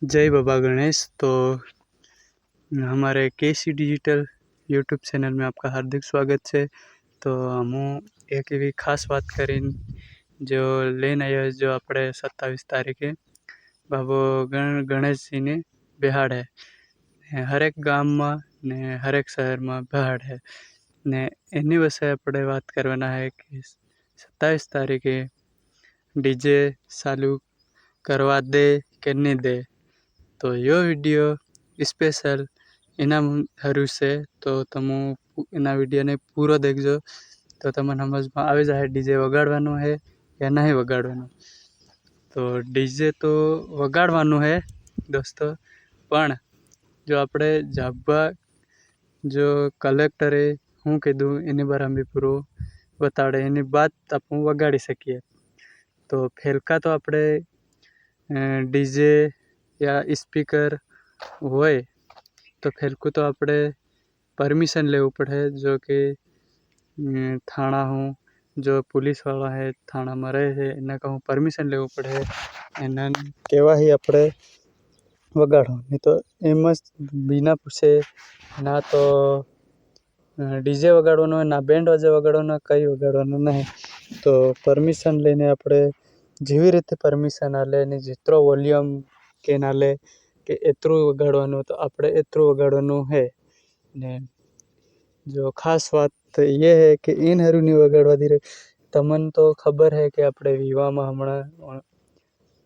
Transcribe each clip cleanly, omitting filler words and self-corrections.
जय बाबा गणेश। तो हमारे केसी डिजिटल यूट्यूब चैनल में आपका हार्दिक स्वागत है। तो હું એક એવી ખાસ વાત કરીને જો લઈને આવ્યો जो આપણે 27 તારીખે બાબો ગણેશજીની બેહાડ હે હરેક ગામમાં ને હરેક શહેરમાં બેહાડ હે ને એની વિશે આપણે વાત કરવાના है कि 27 તારીખે ડીજે ચાલુ કરવા દે કે નહીં દે। तो यो वीडियो स्पेशल एना हरू से तो तमु एना वीडियो ने पूरा देखजो तो तमने समझ में आवी जाए डीजे वगाड़वानो है या नहीं वगाड़वानो। तो डीजे तो वगाड़वानो है दोस्तों, पण जो आपणे जाबा जो कलेक्टरे हूँ कीधुं एनी बारे में पूरो बताड़े एनी बात आपणे वगाड़ी सकीए। तो फेलका तो आपणे डीजे या स्पीकर होय तो फेलकू तो आपणे परमिशन लेवू पड़े, जो कि थाना हूँ जो पुलिस वाला है थाना में रहे है एना कहूँ परमिशन लेवू पड़े, एना केवा ही आपणे वगाड़ो। नहीं तो एम बिना पूछे ना तो डीजे वगाड़वानो है ना बेंड वाजे वगाड़वानो कई वगाड़वानो नहीं। तो परमिशन लेने आपणे जेवी रीते परमिशन आले ने जितरो वॉल्यूम के नाले के एतरू वगाड़वानो तो आपणे एतरू वगाड़वानो है ने। जो खास बात ये है कि इन हरू नहीं वगाड़वा दी रहे। तमन तो खबर है कि आपणे विवाह में हमणा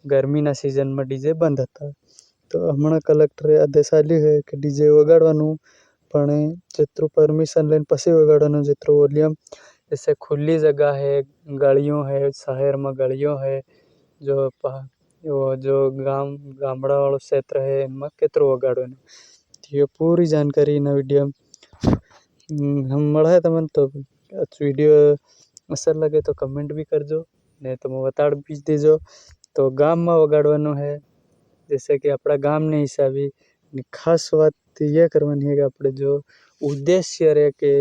गर्मी ना सीजन में डीजे बंद था, तो हमणा कलेक्टरे आदेश आल्यो है कि डीजे वगाड़वानुं पण जेतरू परमिशन लेन पछी वगाड़वानुं जेतरू वॉल्यूम। जैसे खुली जगह है, गलियों है, शहर में गलियों है, जो गामड़ा वालों क्षेत्र है इनमें केतरो वगाड़वानुं ये पूरी जानकारी इन वीडियो हम મળે तमन। तो वीडियो असर लगे तो कमेंट भी करजो ने तुम बताड़ भी देजो। तो गाम में वगाड़वानुं है जैसे कि अपना गाम ने हिसाबी खास बात यह करवानी है कि अपने जो उद्देश्य रहे कि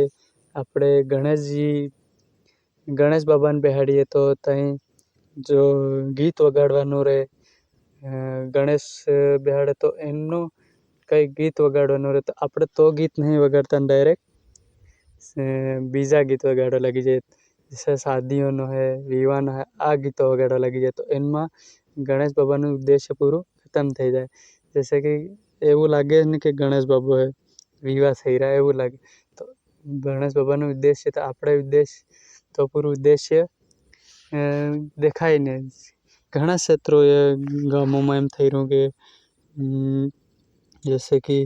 अपने गणेश बाबा ने बेहाड़िए तो तई जो गीत वगाड़वानुं रहे गणेश बेहाड़े तो एमनो कई गीत वगाड़वानुं रहे। तो आपणे तो गीत नहीं वगाड़ता डायरेक्ट बीजा गीत वगाड़वा लगी जाए, जैसे शादियों नो है विवाह नो है आ गीत वगाड़वा लगी जाए तो इनमें गणेश बाबा नु उद्देश्य पूरो खत्म થઈ જાય। जैसे कि એવું લાગે ને કે ગણેશ બાબો है વિવાહ થઈ રહ્યા એવું લાગે। तो गणेश बाबा नु उद्देश्य तो આપણે उद्देश्य तो पूરું उद्देश्य देखाय ने घણા क्षेत्रों गामों में एम થઈ રહ્યું કે जैसे कि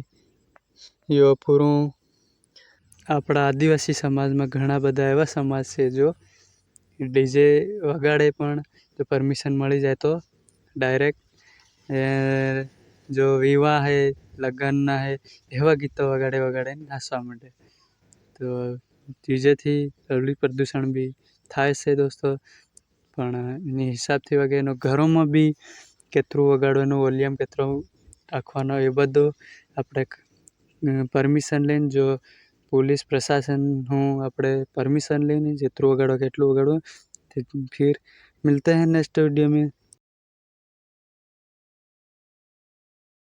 यो पूરું આપણા આદિવાસી સમાજમાં ઘણા બધા એવા સમાજ છે जो डीजे वगाड़े पण जो परमिशन मળી જાય तो डायरेक्ट जो विवाह है लग्न ना है एवा गीतो वगाड़े नाचवा मांडे। तो डीजे थी धरती प्रदूषण भी थाय से दोस्तों, पण एनी हिसाब थी वगे एनो घरों में भी केतरू वगाड़वानुं वॉल्यूम केतरो राखवानो ए बधुं आपणे परमिशन लेन जो पुलिस प्रशासन हूँ आपणे परमिशन लेने जितरू वगाड़ो केटलू वगाड़ो। फिर मिलते हैं नेक्स्ट वीडियो में।